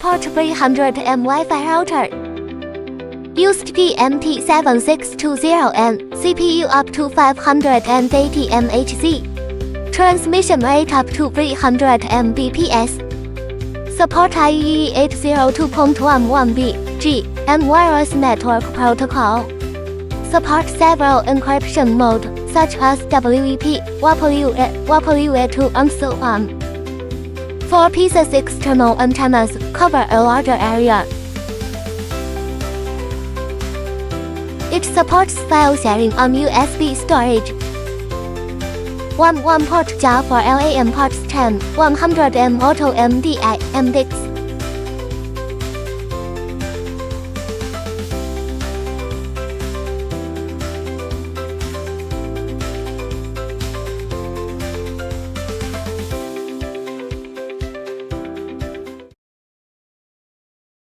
Port 300M Wi-Fi router. Used MT7620N CPU up to 580 MHz. Transmission rate up to 300 Mbps. Support IEEE 802.11b, and wireless network protocol. Support several encryption modes, such as WEP, WE2, and so on. 4 pieces external antennas cover a larger area. It supports file sharing on USB storage. 1 port jar for LAN ports 10, 100M auto MDI, MDX.